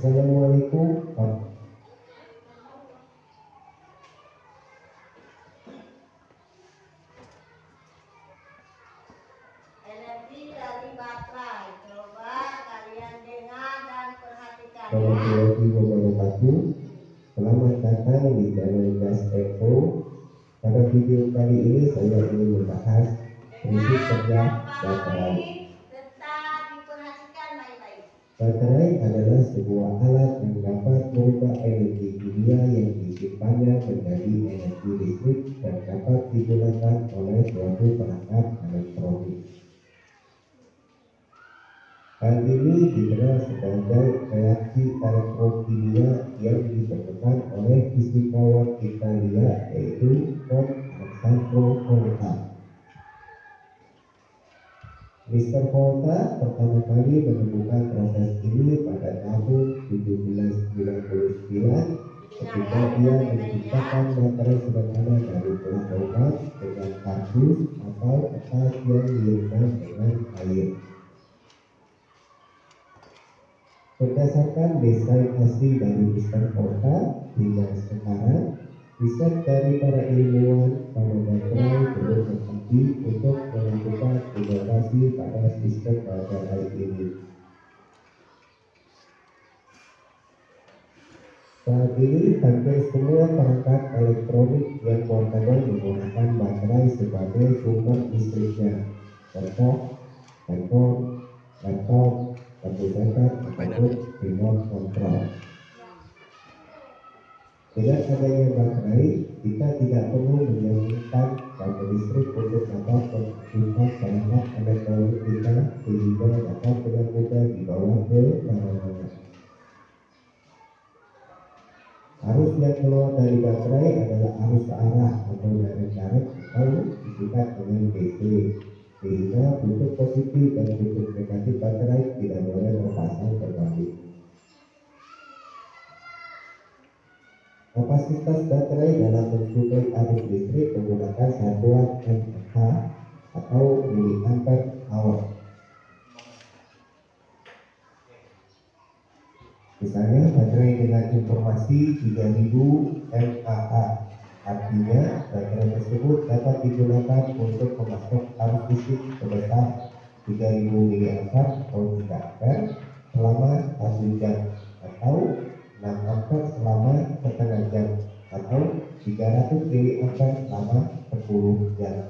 Assalamualaikum. Energi dari baterai, coba kalian dengar dan perhatikan ya. Warahmatullahi wabarakatuh. Selamat datang di channel Gas Eco. Pada video kali ini saya ingin membahas prinsip kerja baterai. Tetap diperhatikan baik-baik. Baterai adalah sebuah alat yang dapat merubah energi kimia yang disimpannya menjadi energi listrik dan dapat digunakan oleh suatu perangkat elektronik. Hal ini dikenal sebagai reaksi elektrokimia yang diperlukan oleh fisikawan Italia yaitu Von Alessandro Volta. Mr. Volta pertama kali menemukan proses ini pada tahun 1799 ketika dia menciptakan baterai sederhana dari bola logam dengan kardus atau kertas yang direndam dengan air. Berdasarkan desain asli dari Mr. Volta, hingga sekarang riset dari para ilmuwan pada baterai belum berhenti untuk melakukan inovasi pada sistem baterai ini. Saat ini hampir semua perangkat elektronik yang portable menggunakan baterai sebagai sumber listriknya. Contoh, handphone, laptop, komputer, ataupun remote control. Dengan adanya baterai, kita tidak perlu menyambungkan kabel listrik untuk dapat mengaktifkan perangkat elektronik kita sehingga dapat dengan mudah dibawa ke mana-mana. Arus yang keluar dari baterai adalah arus ke arah atau direct current atau disingkat dengan DC, sehingga kutub positif dan kutub negatif baterai tidak boleh terpasang terbalik. Kapasitas baterai dalam mensuplai arus listrik menggunakan satuan mAh atau miliampere hour. Misalnya baterai dengan informasi 3000 mAh, artinya baterai tersebut dapat digunakan untuk memasok arus listrik sebesar 3000 mA atau 3 ampere selama 1 jam atau 6 ampere selama setengah jam atau 300 mA selama 10 jam.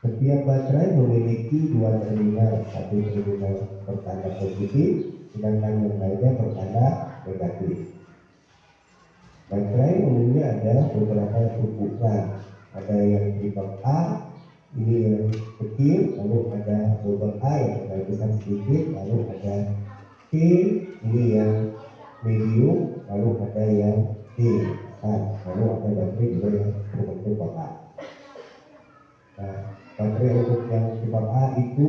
Setiap baterai memiliki dua terminal, satu terminal bertanda positif, sedangkan yang lainnya bertanda negatif. Baterai umumnya ada beberapa ukuran, ada yang tipe A, ini yang kecil, lalu ada double A yang agak besar sedikit, lalu ada C, ini yang medium, lalu ada yang D, lalu ada baterai juga yang berbentuk kotak. Nah, baterai untuk yang tipe A itu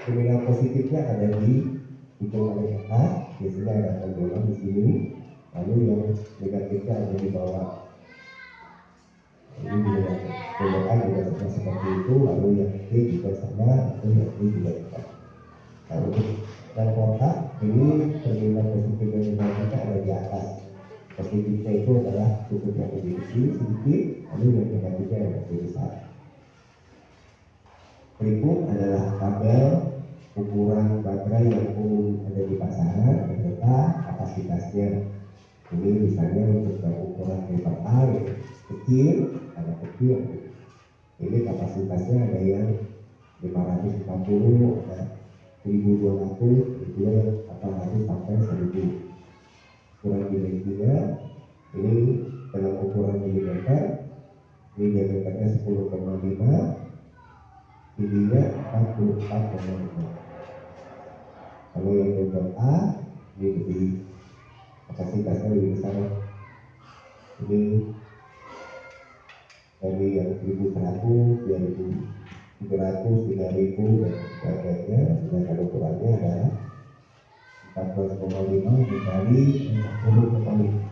terminal positifnya ada di ujung paling atas, biasanya ada pendorong di sini, lalu yang negatifnya ada di bawah. Ini juga tombol A juga sama seperti itu, lalu yang D juga sama, lalu yang D juga sama. Nah, untuk yang kotak ini terminal positif dan negatifnya ada di atas. Positifnya itu adalah kutub yang lebih kecil sedikit, lalu yang negatifnya yang lebih besar. Berikut adalah tabel ukuran baterai yang umum ada di pasaran beserta kapasitasnya. Ini misalnya untuk ukuran tipe A yang kecil, ada kecil. Ini kapasitasnya ada yang 540, ada 1200, itu yang 800 sampai 1000. Ukuran dimensinya ini dalam ukuran milimeter, ini diameternya 10,5, tingginya 44,5. Kalau yang double A ini lebih kapasitasnya lebih besar. Ini dari yang 1100, 2700, 3000 dan sebagainya. Sedangkan ukurannya adalah 14,5 dikali 40,5.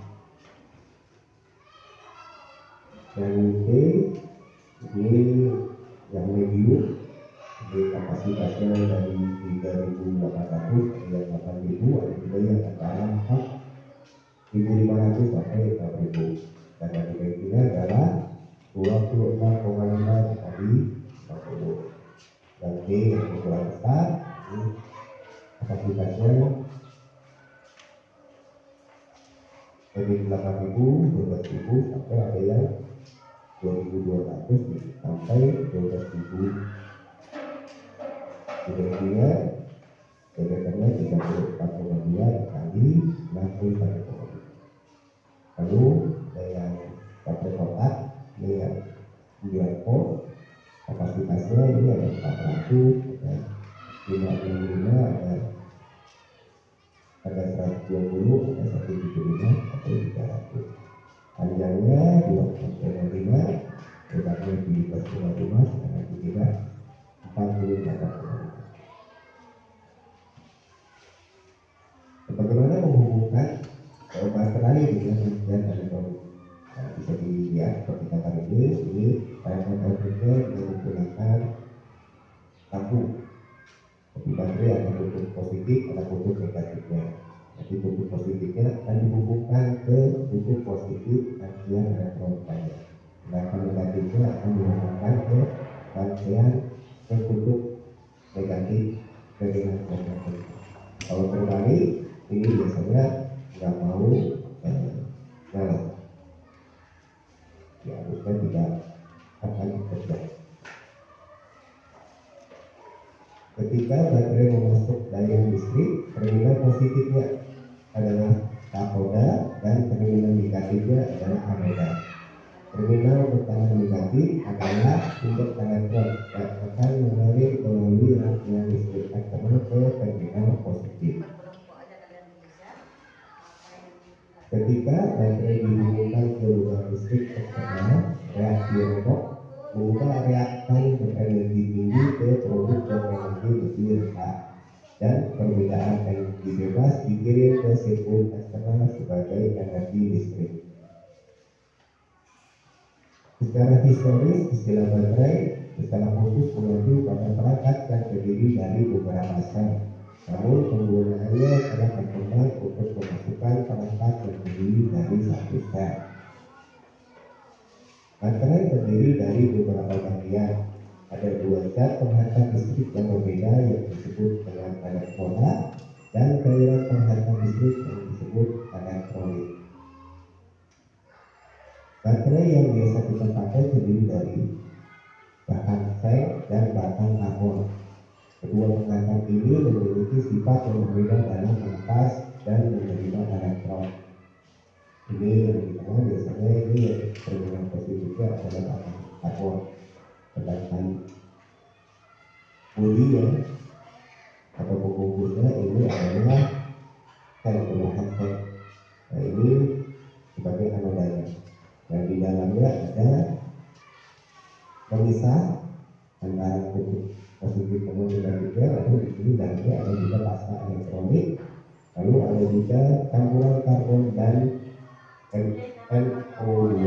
Dan D ini yang medium, ini kapasitas kapasitasnya dari 3.800 ke 8.000, ada juga yang antara 4.500 sampai 6.000. Dan yang dimensinya adalah 26,5 kali 50. Dan B yang ukuran besar, ini kapasitasnya dari 8.000, 12.000 sampai ada yang 2.200 sampai 12.000. Dimensinya diameternya 34,2 kali 61,2. Lalu ada yang baterai kotak, ini yang 9 volt, kapasitasnya ini ada 400, ada 565, ada 120, ada 175, atau 300. Panjangnya 2,5, lebarnya 17,5, sedangkan tingginya 48,5. Bagaimana menghubungkan baterai dengan rangkaian elektronik? Nah, bisa dilihat seperti kata ini rangkaian elektroniknya dengan menggunakan lampu. Jadi baterai ada kutub positif, ada kutub negatifnya. Jadi kutub positifnya akan dihubungkan ke kutub positif rangkaian elektronikanya. Sedangkan negatifnya akan dihubungkan ke rangkaian ke kutub negatif dengan elektronik. Kalau terbalik, ini biasanya nggak mau nyala, ya harusnya tidak akan bekerja. Ketika baterai memasuk daya listrik, terminal positifnya adalah kathoda dan terminal negatifnya adalah anoda. Terminal bertekanan negatif adalah sumber elektron yang akan mengalir melalui rangkaian listrik eksternal ke terminal positif. Ketika baterai dihubungkan ke lubang listrik eksternal, reaksi redoks mengubah reaktan berenergi tinggi ke produk berenergi lebih rendah, dan perbedaan energi bebas dikirim ke sirkuit eksternal sebagai energi listrik. Secara historis, istilah baterai secara khusus mengacu pada perangkat yang terdiri dari beberapa sel. Namun penggunaannya telah berkembang untuk memasukkan perangkat yang terdiri dari satu sel. Baterai terdiri dari beberapa bagian. Ada dua zat penghantar listrik yang berbeda yang disebut dengan elektroda dan cairan penghantar listrik yang disebut elektrolit. Baterai yang biasa kita pakai terdiri dari bahan seng dan batang karbon. Kedua penghantar ini memiliki sifat yang berbeda dalam melepas dan menerima elektron. Ini yang dikenal biasanya ini terminal positifnya adalah batang karbon. Sedangkan bodinya atau pembungkusnya ini adalah sel berbahan seng. Nah, ini sebagai anodanya. Dan di dalamnya ada pemisah antara kutub positif dan negatifnya. Lalu di sini dalamnya ada juga pasta elektronik. Lalu ada juga campuran karbon dan NO2.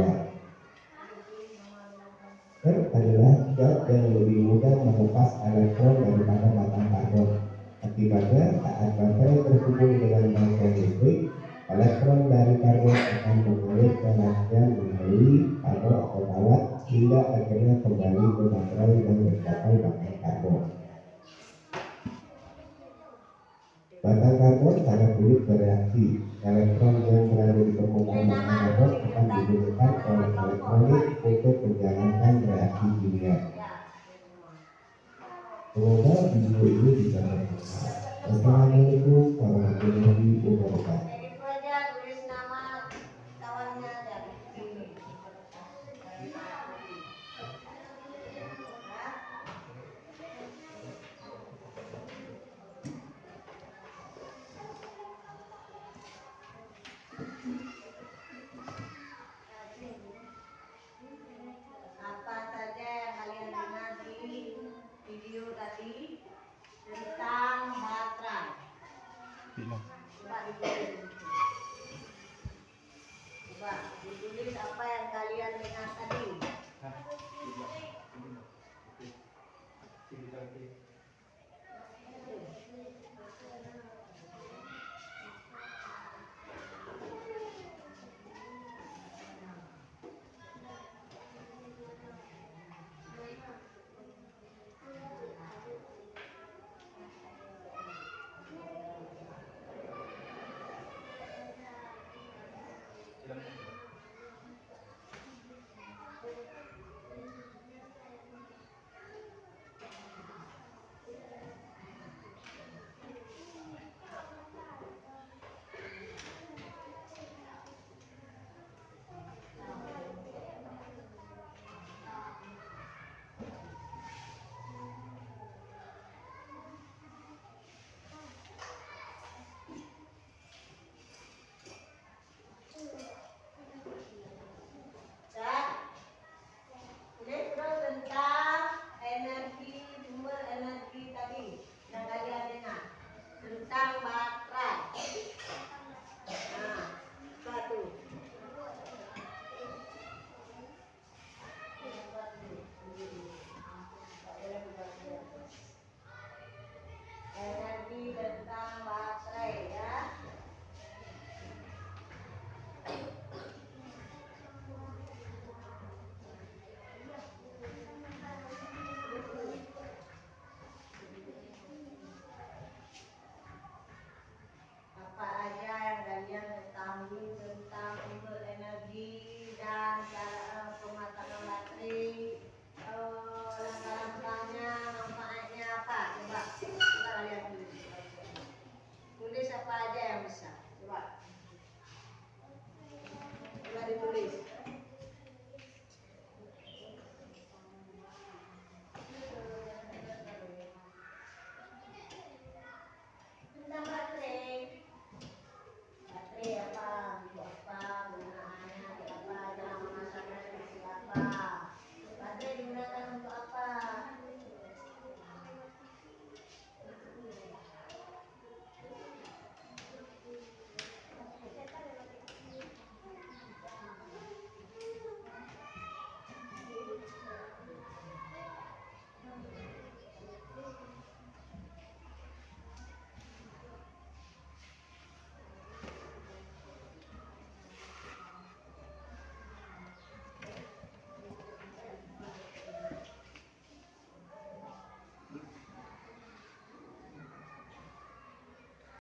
Adalah zat yang lebih mudah melepas elektron daripada batang karbon. Akibatnya saat baterai terhubung dengan rangkaian listrik, elektron dari karbon akan mengalir ke rangkaian melalui kabel atau kawat hingga akhirnya kembali ke baterai dan mencapai batang karbon. Batang karbon sangat sulit bereaksi. Elektron yang berada di permukaan batang karbon akan digunakan oleh elektrolit untuk menjalankan reaksi kimia. Semoga video ini bisa bermanfaat. Wassalamualaikum warahmatullahi wabarakatuh.